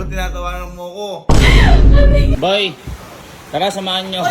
Ba't tinatawanan mo ko? Boy, tara samahan nyo.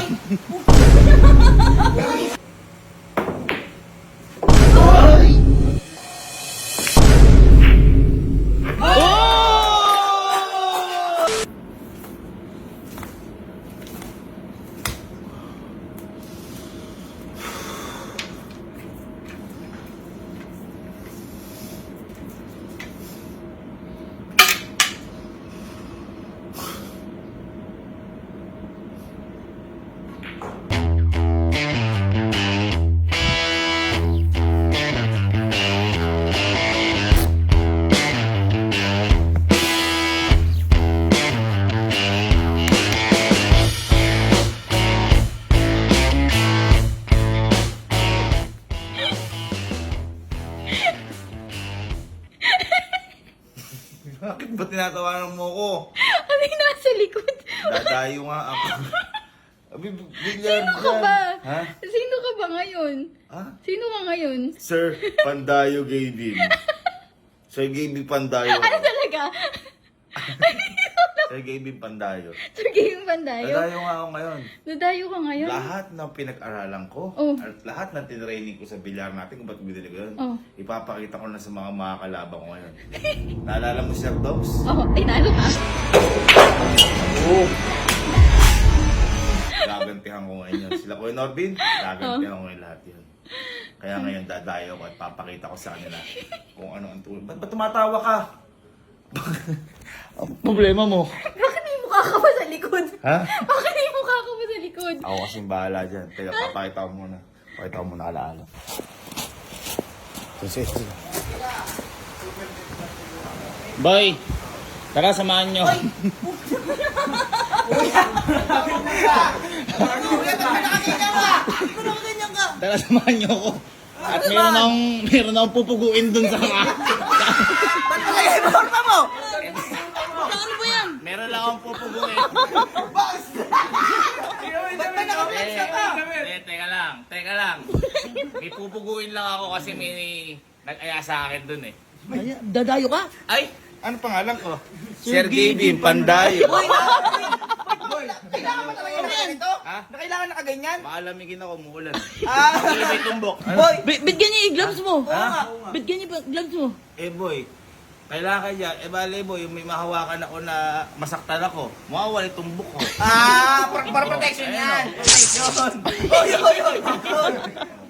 Bakit ba tinatawanan mo ko? Ano yung nasa likod? Dadayo nga ako. Abi, bigyan Sino ka ba? Ha? Sino ka ba ngayon? Ha? Sino ka ngayon? Sir Pandayo Gavin. Sir Gavin Pandayo. Ano talaga? Sir Gavin Pandayo. Sige yung pandayo. Dadayo nga ako ngayon. Nadayo ka ngayon? Lahat ng pinag-aralan ko, Oh. at lahat ng tinraining ko sa bilyar natin, kung ba't binili ko yun, Oh. ipapakita ko na sa mga kalabang ko ngayon. Naalala mo Sir Dobbs? Oh, ay nalo ka? Oo. Gagantihan ko ngayon yun. Sila Kuya Norbin, gagantihan ko ngayon lahat yun. Kaya ngayon dadayo ko at papakita ko sa kanila kung ano ang tulong. Ba't tumatawa ka? Ang problema mo. Bakit may mukha ka ba sa likod? Ha? Bakit may mukha ka ba sa likod? Ako kasing bahala dyan. Teka, papakita ko muna. Papakita ko muna alaala. Sige. Boy, tara samahan nyo. Tara samahan nyo ako. At meron akong pupuguin dun sa Ano ba yan? Meron lang akong pupuguin. Teka lang. May pupuguin lang ako kasi may nag-aya sa akin dun eh. Dadayo ka? Ay! Ano pangalan ko? Sir Gavin Pandayo. Kailangan mo talaga yung nakaganito? Ha? Na kailangan nakaganyan? Maalamigin ako, umuulan. Ah! Hindi may tumbok. Boy! Bigyan niya yung gloves mo. Ha? Bigyan niya yung gloves mo. Eh boy, kailangan ka dyan. Eh bale boy, may mahawakan ako na masaktan ako. Mawawala yung tumbok ko. Ah! Para protection yan! Protection! Oy!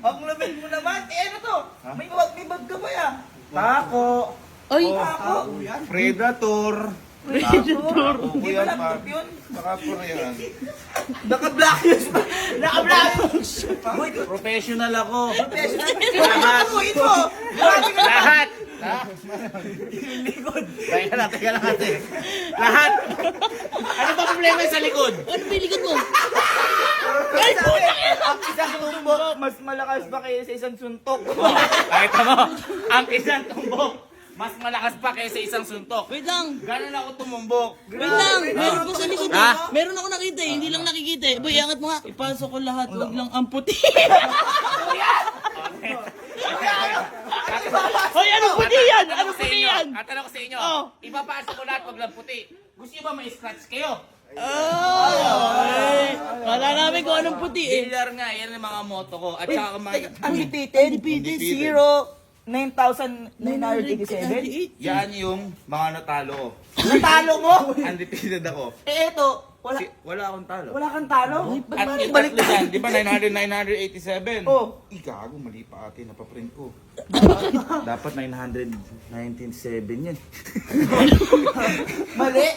Ang level mo naman! Eh ano to? May bag ka ba yan? Tako. Ay, Ako! Predator. Predator. Tako Di yan, ba pa. laptop yun? Nakapura yan. Naka-black yun! Naka-black yun! Boy! Professional ako. Professional! Lahat! Ito! Grabe ka! Lahat! Likod! Teka lang ate. Lahat. Ano ba problema sa likod? Ano ba yung likod mo? Ay! Ang isang tumbok, mas malakas pa kayo sa isang suntok. Kahit mo, ang isang tumbok, mas malakas pa kaysa isang suntok. Wait lang. Gano'n ako tumumbok? Wait lang. Meron ko sa likod Ha? eh. Meron ako nakita eh. Hindi lang nakikita eh. Boy, angat mo nga. Ipasok ko lahat. Huwag lang amputi. Hoy, ano puti yan? Ano puti yan? At ano ko sa inyo, Oh. ipapasok ko lahat wag lang puti. Gusto nyo ba ma-scratch kayo? Ay, wala namin kung anong puti eh. Bilyar nga, yan ang mga moto ko. At saka Undefeated, 9,987. yan yung mga natalo ko. Natalo mo! Undefeated ako. Eh eto, Wala akong talo. wala kang talo. At yung tatlo yan, di ba 987? Oh. Gago, mali pa ate, napaprint ko. Dapat 997 yan. Mali.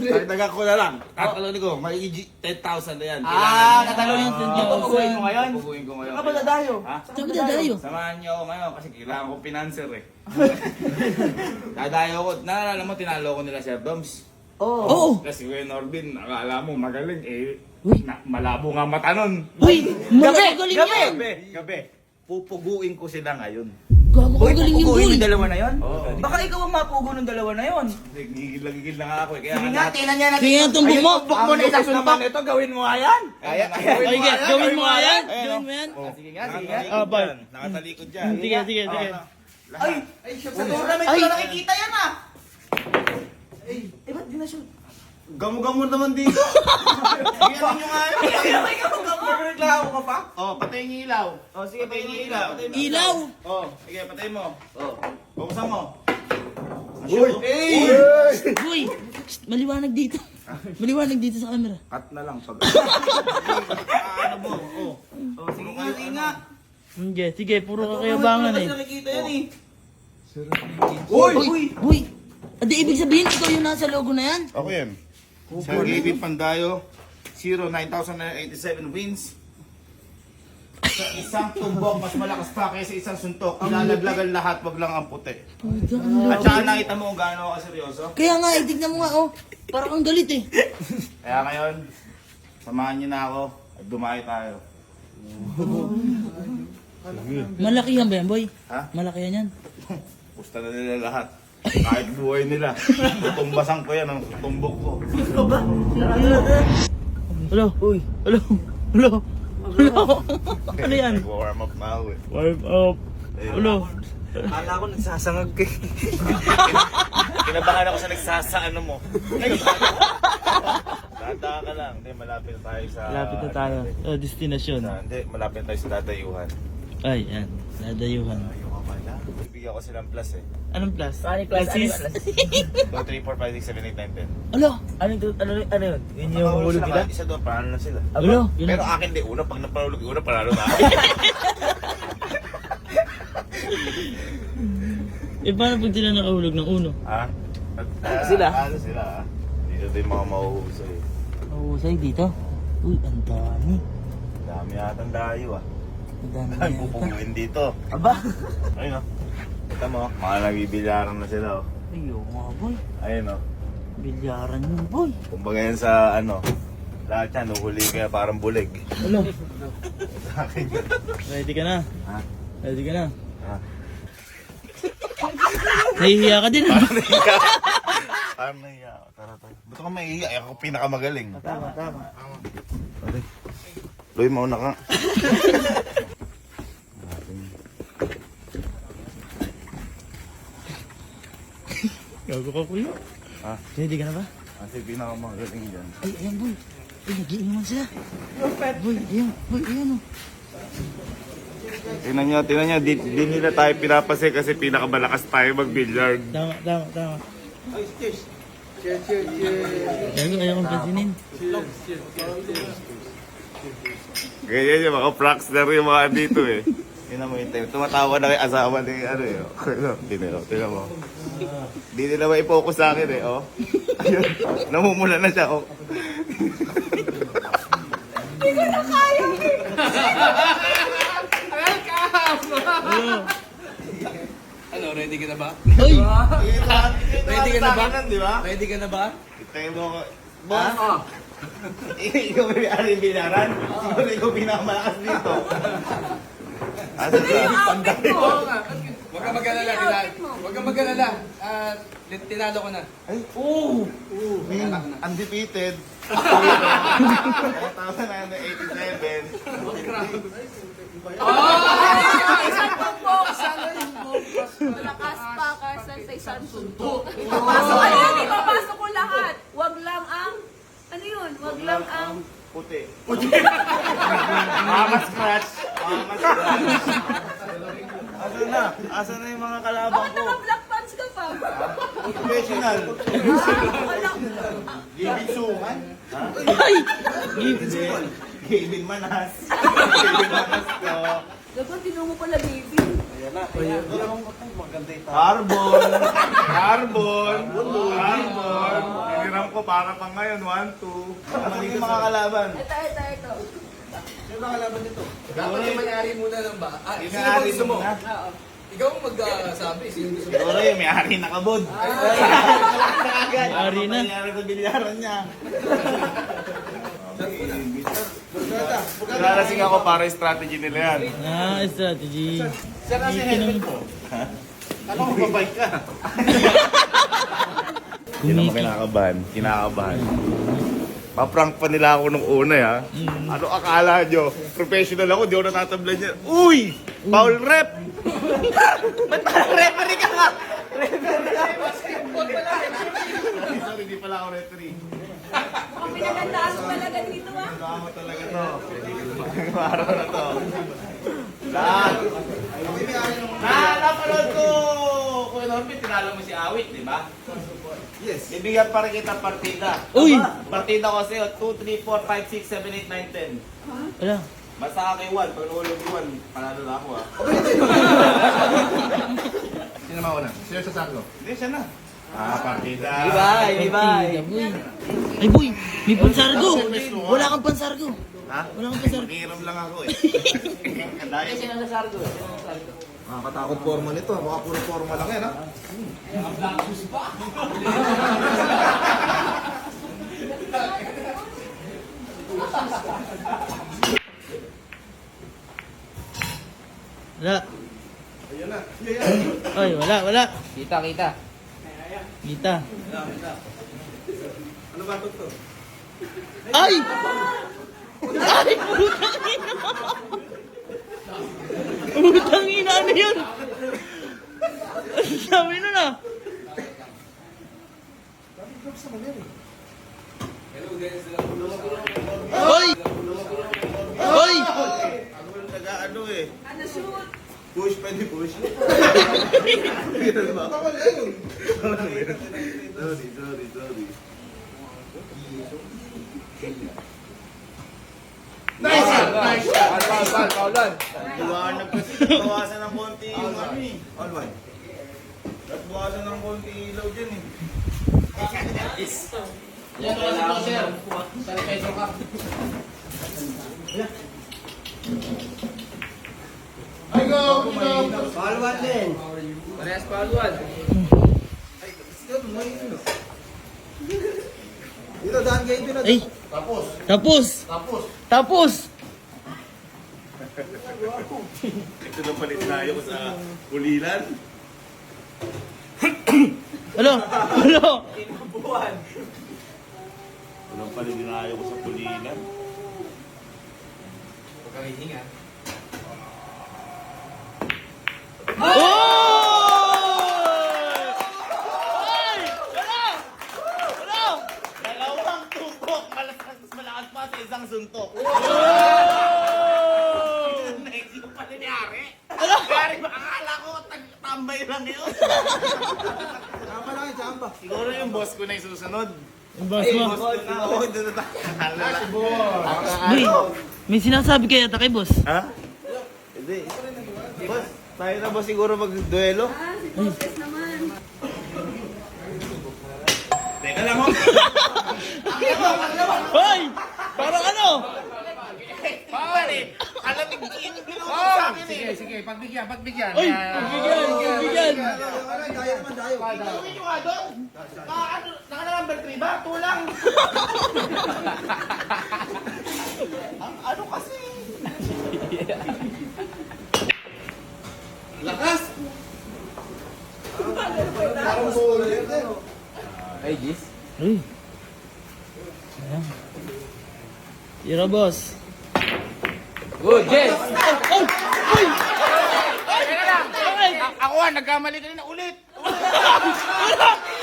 Dagdagan ko na lang. Tatalon ko, may 10,000 na yan. Natalo yung pupuguin mo ngayon. Pupuguin ko ngayon. Saan ka ba dadayo? Ha? Saan ka dadayo? Samahan niyo ako ngayon kasi kailangan ko pinanser eh. Dadayo ko. Naalala mo, tinalo ko nila Sir Doms. Oo. Kasi Kuya Norbin, akala mo magaling eh. Malabo nga mata nun. Uy, magaling yan. Gabi. Pupuguin ko sila ngayon. Gago Boy, ka galing yung pupuguin boy. yung dalawa na yon? Oo. Baka ikaw ang mapugo ng dalawa na yon. Gigil na nga ako eh. Kaya Sige nga, tingnan niya natin. Sige nga, tumbok mo. Tumbok mo na isang suntok. Ito, gawin mo nga yan. Kaya, Ay, gawin mo nga yan. Ayan, Gawin oh. mo yan. Sige nga, sige nga. Nakatalikod bye. dyan. Nakatalikod dyan. Sige, sige, sige. Lahat. Ay, sa tournament ko na nakikita yan ah. Eh, ba't na shoot. Gamo-gamo naman dito. Sige, ano nyo nga yun? May reklamo ka pa? Oh, patay yung ilaw. Oh, sige, Patay yung ilaw. Ilaw! Oh, sige, patay mo. Oh. Buksan mo. Uy! Uy! Shh, maliwanag dito. Maliwanag dito sa camera. Cut na lang. Pag... ano mo? Oh. Oh, sige nga, sige nga. Sige, sige, puro kakayabangan eh. Hindi nakikita yan eh. Uy! Uy! Uy! Adi, ibig sabihin, ikaw yung nasa logo na yan? Ako yan. Sir David Pandayo, 9,087 wins. Sa isang tumbok, mas malakas pa kaysa isang suntok. Ilalaglagan lahat, wag lang ang puti. At saka nakita mo kung gaano ako seryoso. Kaya nga, tignan mo nga, oh. Parang ang galit eh. Kaya ngayon, samahan niyo na ako at dumayo tayo. Malaki yan ba yan, boy? Ha? Malaki yan yan. Pusta na nila lahat. Kahit buhay nila. Tutumbasan ko yan ang tumbok ko. Hello? Uy. Hello? Hello? Hello? Ano yan? Warm up na ako eh. Warm up. Hello? Akala ko nagsasangag ka. Kinabahan ako sa nagsasaano mo. Tata ka lang. Hindi, malapit na tayo sa... Lapit na tayo. Oh, destinasyon. Hindi, malapit na tayo sa dadayuhan. Ay, yan. Nadayuhan. Ayoko pala. Bibigyan ko silang plus eh. Anong plus? Plus 2, 3, 4, 5, 6, 7, 8, 9, 10. Alo? Ano yun? Yun yung Nakahulog hulog sila, nila? Isa doon, panalo na sila. Alo? Yun Pero ang- akin di una, pag napahulog yung una, panalo na ako. Eh, paano pag sila nakahulog ng uno? Ha? Sila? Ano sila? Dito din mga mahuhusay. Mahusay dito. Uy, ang dami. Dami yatang dayo ah. Ang dami Ay, yan. pupunguin dito. Aba? Ayun oh. Kita mo, mga nabibilyaran na sila oh. Ay, oo nga, boy. Ayun oh. Bilyaran yun, boy. Kumbaga yan sa ano, lahat yan, uhuli kaya parang bulig. Ano? Sa akin yun. Ready ka na? Ha? Ready ka na? Ha? Nahihiya ka din, ah. Parang nahiya ako. Tara tayo. Ba't ako mahihiya? Ay, ako pinakamagaling. Tama. Pare. Loy, mauna ka. Gago ka, kuya. Ha? Ready ka na ba? Kasi pinakamagaling dyan. Ay, ayan, boy. Ay, nagiinuman sila. Boy, ayan. Boy, ayan, oh. Tingnan nyo. Di nila tayo pinapase kasi pinakamalakas tayo mag-billiard. Tama. Gago, ayaw kong pansinin. Ganyan yung mga prankster yung mga dito eh. Tingnan mo yung time. Tumatawa na kay asawa ni ano eh. Tingnan mo. Di nila mai-focus sa akin eh. Oh. Ayun. Namumula na siya. Oh. Ano, ready ka na ba? Ay! Ready ka na ba? Di ba? Ready ka na ba? Tingnan mo ko. Boss! Ikaw may ari yung binaran? Siguro ikaw pinakamalakas dito. Asa sa? Oo nga. Huwag ka mag-alala. Huwag ka mag-alala. Tinalo ko na. Ay, undefeated. 1987. Malakas pa kasi sa isang suntok. Ipapasok ko lahat. Wag lang ang, ano yun? Wag lang ang, Puti. Mama scratch. Asa na yung mga kalabang bakit ko? naka-black pants ka pa? Professional. Wala. Giving suman. Ay! Giving manas. Giving manas ko. Dapat tinong mo pala, baby. Carbon. Hiniram ko para pang ngayon. 1, 2. Mali yung mga kalaban. Ito. Dapat yung may-ari muna ng ba? Yung Sino may-ari gusto mo? muna. Ikaw ang magsasabi. Sino gusto mo? Siguro yung may-ari nakabod. May-ari na. May-ari sa bilyaran niya. Nalasing ako para yung strategy nila yan. Ah, strategy. Siya kasi helmet ko. Ano kung babay ka? Hindi naman kinakabahan. Paprank pa nila ako nung una ya. Ano akala nyo? Professional ako, di ako natatablan niya. Uy! Foul rep! Ba't parang referee ka nga? hindi pala ako referee. Mukhang pinagandaan mo talaga dito ah. Tama talaga to. Araw na to. Lahat. Napanood ko. Kuya Norbit, tinalo mo si Awit, di ba? Yes. Bibigyan pa rin kita partida. Uy! Partida ko sa'yo, 2, 3, 4, 5, 6, 7, 8, 9, 10. Wala. Basta ka kay 1, pag nahulog yung 1, panalo na ako ha. Sino mauna? Sino sa saklo? Hindi siya na. Partida. Ay, boy. Ay, boy. May pansargo. Wala kang pansargo. Ha? Wala kang pansargo. Makiram lang ako eh. Dahil siya na Nakakatakot forma nito. Baka puro forma lang yan, ha? Wala. Ay, wala. Kita. Kita. Ano ba ito? Ay! Ay, putang ina! Putang ina, ano yun? Ang dami nun ah. Hoy! Hoy! ako yung nag-ano eh. Ano shoot? Push, pwede push. Sorry. Nice! Paulan! Iwanag kasi bawasan ng konti yung ano eh. All one. At bawasan ng konti ilaw dyan eh. Yan, kasi po, sir. Sa peso ka. Ay, go! Parehas paluan. Dito, daan kayo dito. Ay! Tapos! Ito na palit tayo sa kulilan. Ano? Walang palit tayo sa kulilan. Huwag kang hihinga. Dalawang tumbok, malakas pa sa isang suntok. Next yung pala ni Ari. Ari, akala ko tambay lang yun. Samba lang yan, samba. Siguro yung boss ko na yung susunod. Ang boss mo. Boss ko na, oo, doon na tayo. Uy, may sinasabi kaya kay boss. Ha? Hindi. Boss, tayo na ba siguro mag-duelo? Ah, si Boses naman. Teka lang, ho. Hoy! Parang ano? Pare, alam mo, yung binuto sa akin eh. Sige, pagbigyan. Uy! Bigyan! Daya naman, dayo. Gawin nyo nga doon. Naka-number 3 ba? Tulang. Ang ano kasi? Lakas! Parang bola yan. Ay, Gis. Uy! Ayan. Tira, boss. Good, Jess! Ay! Uy! Teka lang. Ay! Ako nagkamali ka rin na ulit.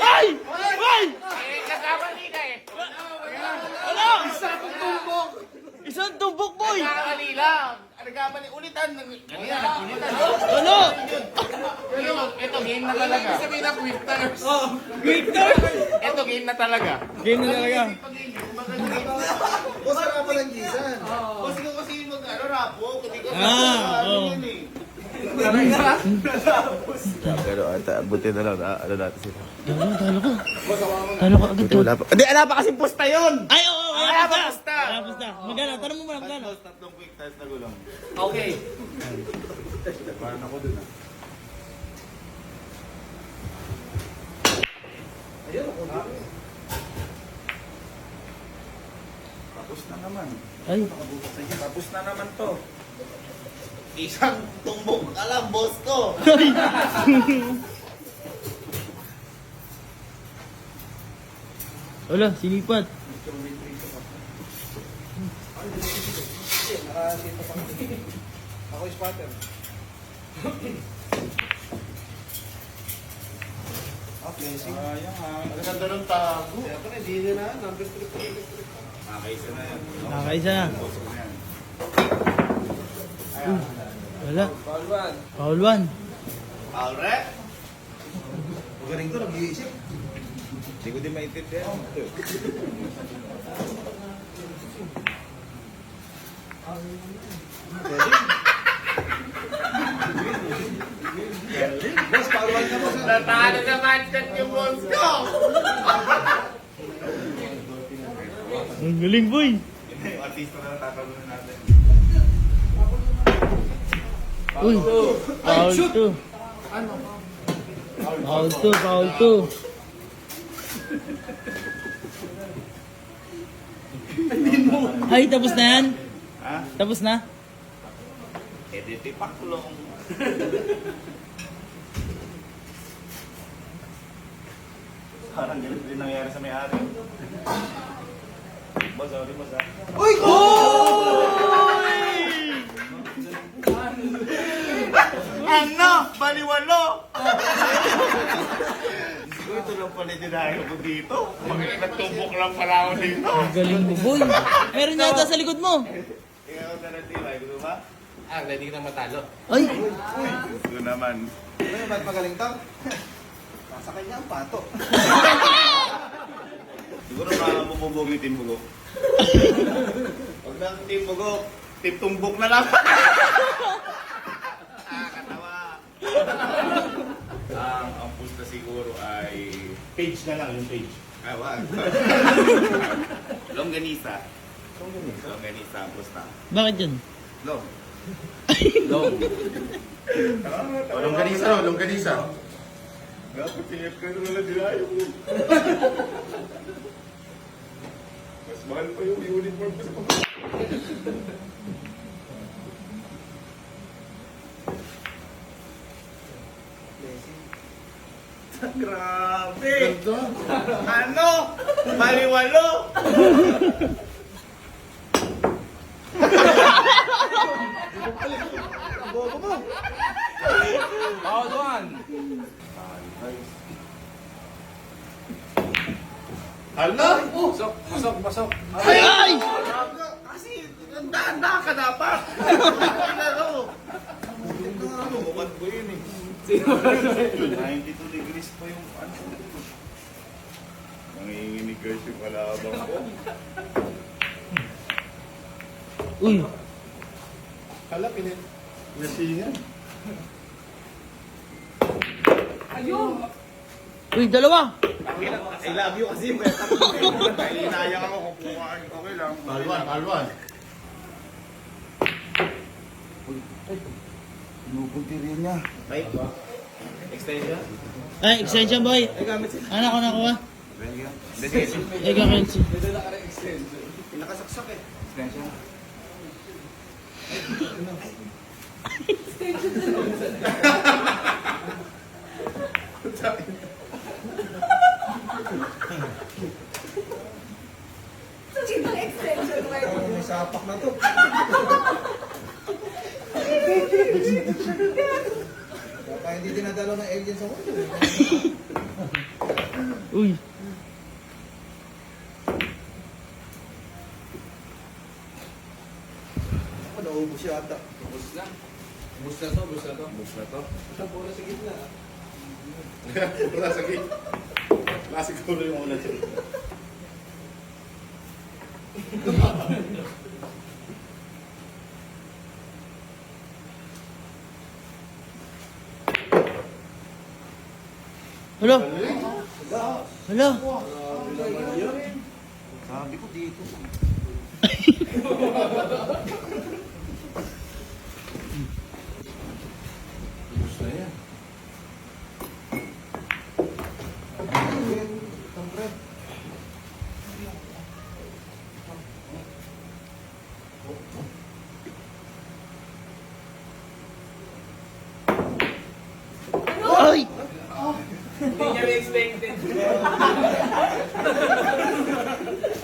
Ay! Ay! Nagkamali ka eh. Wala! Isang tumbok, boy! Nagkamali lang. Nagkamali ulitan. Ganyan, nag-ulitan. Ano? Ito, game na talaga. Sabihin na quick tires. Victor! Ito, game na talaga. Game na talaga. Boss ka pa lang gisan. Kasi ko kasi mag-ano, rapo. Hindi ko oo. yun eh. Pero buti na lang, ano natin sila. Talo ko. Talo ko agad. Wala pa. Hindi, ala pa kasi pusta yun! Ay, oo! Wala pa, basta. Wala pusta. Magkano? Tanong mo muna, magkano? Tatlong quick test na gulang. Okay. Parang ako dun ah. Tapos na naman. Ay, Tapos na naman to. Isang tumbok ka lang, boss ko. wala, sinipat. Ako yung spotter. Sayang ha. Ang ganda ng tago. Siyempre, hindi na. Number 3. Nakaisa na yan. Nakaisa na. Boss ko na yan. Wala. Ball one. Foul 1. Alright. Magaling to, nag-iisip. Hindi ko din maintindihan. Boss, pawal na boss. Natalo na manchot yung boss ko! Ang galing, boy. Yung artista na tatalunan natin. Uy. Foul 2. Foul 2, foul 2. Ay, tapos na yan? Ha? Tapos na? Edit pakulong. Parang ganito din nangyari sa may-ari. Boss, sorry boss ha. Ano? Baliwalo! Ito lang pala dinayo ko dito. Nagtubok lang pala ako dito. Ang galing mo, boy. Meron yata sa likod mo. Ikaw na natira, gusto ba? Ah, ready ka na matalo. Ay, Gusto naman. Ano, ba't magaling to? Nasa kanya ang pato. Siguro makakabubog ni Team Bugok. Huwag na Team Bugok. Team Tumbok na lang. Katawa. Ang pusta siguro ay page na lang, yung page. Ah, wag. Longganisa. Longganisa ang pusta. bakit yun? Long. Longganisa, longganisa. Dapat singit ka na lang dinayo ko. Mas mahal pa yung uniform ko sa Grabe! Ano? Baliwalo! Ball one. Hala! Pasok, pasok, pasok. Ay! Ay! Kasi, handa ka dapat! Laro! Ano, bukad ko yun eh. 92 degrees pa yung ano. Nanginginig guys yung kalabang ko. Uy, Hala, pinasingan. uy, dalawa. I love you kasi. Inayang ako kung kumaan. Okay lang. Palwan. Pinupunti rin niya. Ay, extension? Ay, extension, boy. Ay, gamit siya. Anak ko nakuha. Sige. Ay, kakensi. Pinakasaksak eh. Extension. Sino extension mo? May sapak na to. Kaya hindi dinadalo ng alien sa mundo. Uy. Ako, naubos yata. Bus na. Bus na to, bus na to. Bus na to. Wala sa gate. Wala siguro yung ulan sa gate. Hala. Hala. Sabi ko dito. Bus na yan. Ay! Hindi niya expected.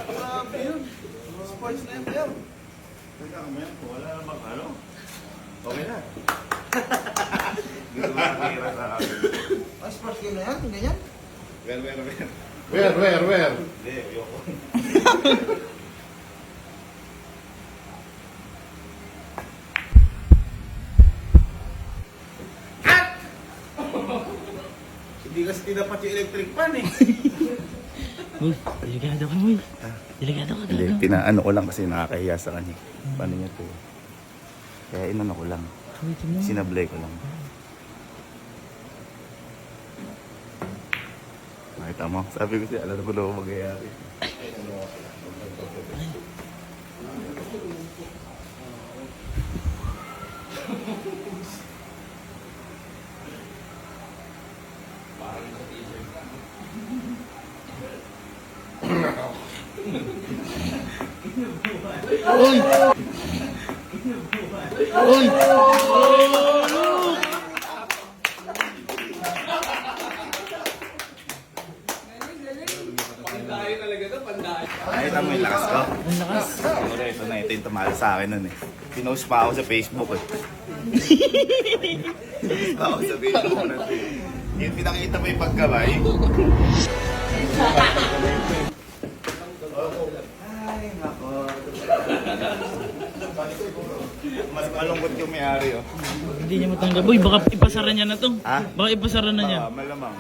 Grabe yun. Sports na yun, player. Teka, wala namang ano. Okay na. Gusto ko nakakira sa akin. Ah, sports game na yan? Ganyan? Where? Hindi, ayoko. Hindi kasi tinapat yung electric fan eh. Uy, delikado ka, uy. Delikado ka, Hindi, gago. pinaano ko lang kasi nakakahiya sa kanya. Paano niya to? Kaya inano ko lang. Uy, tingnan mo. Sinablay ko lang. Nakita mo? Sabi ko siya, alam ko na ako magyayari. Pandayo talaga to, pandayo. Nakita mo yung lakas ko? Ang lakas. Siguro ito na, ito yung tumalo sa akin nun eh. Pinost pa ako sa Facebook eh. Pinost pa ako sa Facebook nun eh. Yung pinakita mo yung pagkabay. Ay, nako. Mas malungkot yung may-ari oh. Hindi niya matanggap. Uy, baka ipasara niya na to. Ha? Baka ipasara na niya. Malamang.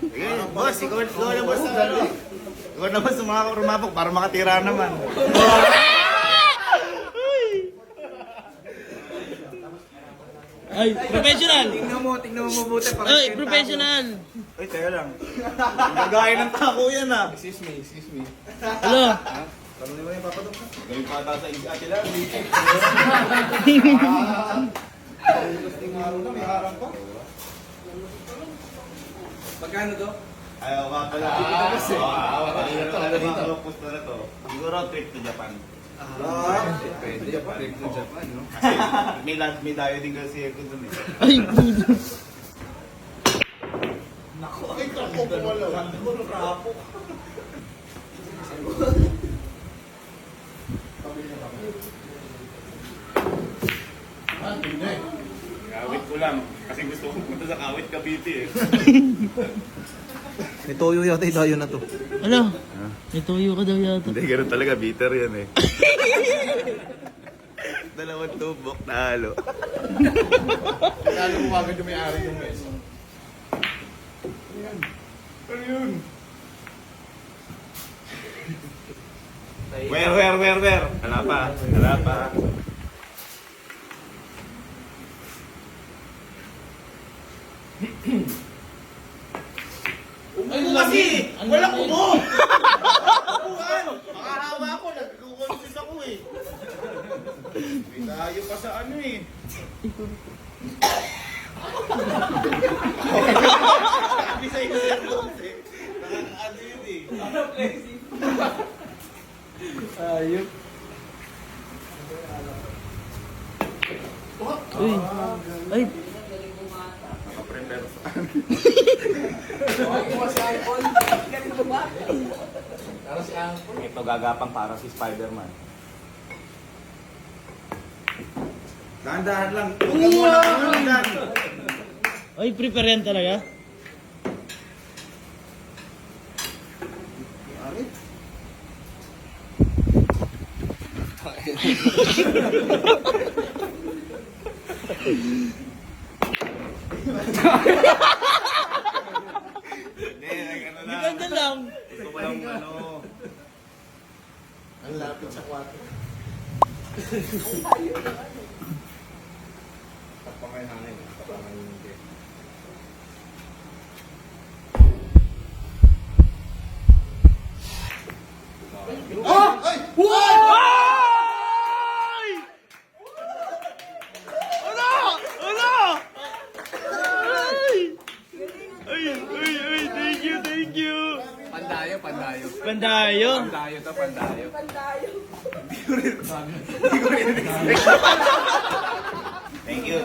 Sige, boss, ikaw na boss sa ano. Ikaw na boss rumapok para makatira naman. Ay, professional! Tingnan mo mabuti. Ay, professional! Uy, teka lang. Nagagaya ng tako yan ah. Excuse me. Hello? Tanong mo yung papadok ka. Gawin pa ata sa isi ate lang. Magkano to? Ayaw ka pala. Ano dito? Pusto na to. Siguro trip to Japan. Pwede, Japan. Trip to Japan, no? May dayo din kasi ako dun eh. Ay, puto. Ay, kapok mo wala. Kapok. Kawit ko lang. Kasi gusto ko punta sa Kawit, Cavite eh. May toyo yata yung dayo na to. Ano? May tuyo ka daw yata. Hindi, ganun talaga. Bitter yan eh. Dalawang tubok na halo. Lalo mo agad yung may-ari ng meso. Ano yun? Where? Wala pa. Ay, kasi! Wala ko mo! Upuan! Makahawa ako, nagkukonsis ako eh. May tayo pa sa ano eh. Sabi sa iyo sir Rose eh. Nakakaano yun eh. Ayop. Uy. Ay, Nakaprepare sa Ito gagapang para si Spider-Man. Dahan-dahan lang. Huwag ka muna kumundan. ay, prepare yan talaga. Hindi, ano na. Ganda lang. Gusto ko lang ano. Ang lapit sa 4. Tapangay hangin. Tapangay hindi. Thank you. Pandayo. Pandayo. Pandayo to, pandayo. Thank you.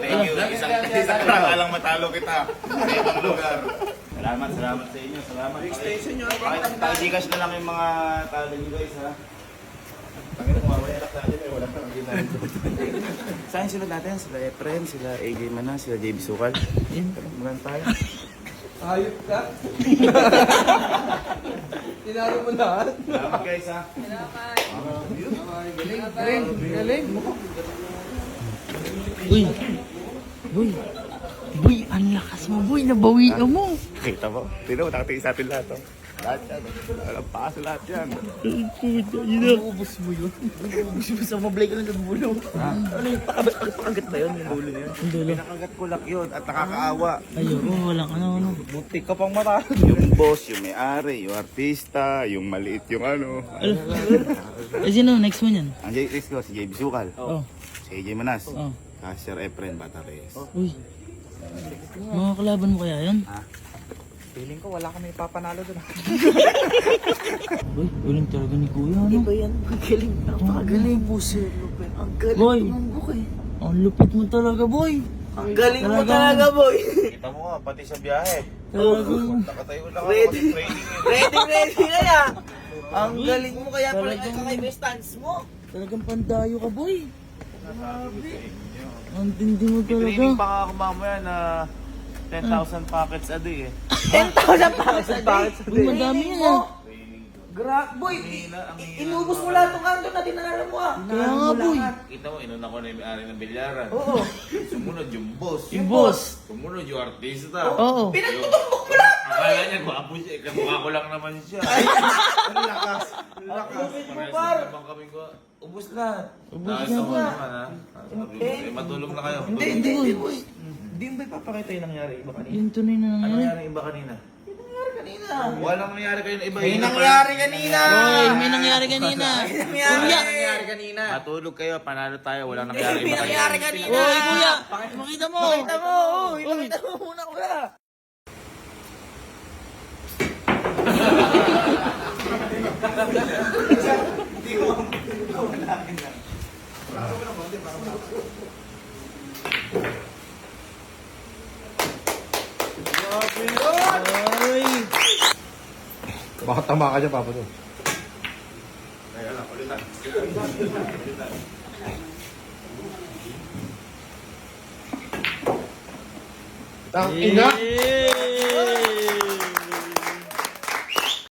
Isang tara lang matalo kita sa ibang lugar. Salamat sa inyo. Salamat. Extension nyo. Pag-Gcash na lang yung mga talo nyo guys ha. Panginoon, mawawala na tayo. Wala pa nang ginagawa. Saan sila natin? Sila Efren, sila AJ Mana, sila JB Sukal. Maganda tayo. Hayop ka. Tinalo mo lahat. Salamat guys ha. Galing. Uy. Boy. Boy, ang lakas mo, boy. Nabawian mo. Kita mo? Tino, nakatingin sa atin lahat. Oh. Lahat yan. Walang paas lahat yan. Ubus mo yun. Ubus mo sa mablay ka lang sa dulo. Ano yung pakagat ba yun? Yung dulo na yun? Yung dulo. Pinakagat ko lang yun at nakakaawa. Ayoko, walang ano. Buti ka pang mata. Yung boss, yung may-ari, yung artista, yung maliit yung ano. Eh, sino? Next mo yan? Ang JX ko, si JB Sukal. Oh. Si AJ Manas. Oh. Sir Efren Batares. Uy. Mga kalaban mo kaya yun? Feeling ko wala kami papanalo doon. Uy, galing talaga ni Kuya, ano? Iba yan, ang galing. Napakagaling po, Sir Lupin. Ang galing Boy. tumambok eh. Ang lupit mo talaga, boy. Ang galing mo Talagang- talaga, boy. Kita mo nga, pati sa biyahe. Talagang... Nakatayo lang Ready. ako sa training eh. Ready na yan. Ang galing mo kaya pala Talagang- kakaiba yung stance mo. Talagang pandayo ka, boy. Ang tindi mo talaga. Training pa nga ako mamaya na 10,000 packets a day eh. 10,000 packets a day. Uy, madami yan, ah. Boy, inubos mo lahat ng kanto na dinala mo ah. Kaya nga, boy. Kita mo, inuna ko na yung may-ari ng bilyaran. Oo. Sumunod yung boss. Yung boss. Sumunod yung artista. Oo. Pinagtutumbok mo lahat. Akala niya, gwapo siya. Kamukha ko lang naman siya. Ang lakas. Parehas lang naman kami ko. Ubus lahat. Ubus Ayos na ako ba? naman ha. Eh, matulog na kayo. Hindi, boy. Hindi mo ba ipapakita yung nangyari iba kanina? Yung tunay na Ano nangyari. nangyari iba kanina? Kanina. Walang nangyari kayo na iba. May nangyari kanina. Oy, may nangyari kanina. Kuya. nangyari kanina. Matulog kayo, panalo tayo. Walang nangyari May iba nangyari kanina. kanina. Oy, kuya. Makita mo. Pakita mo. Ipakita mo muna kuya. Oy. Baka tama ka dyan, Papa to. Tang ina! Eh.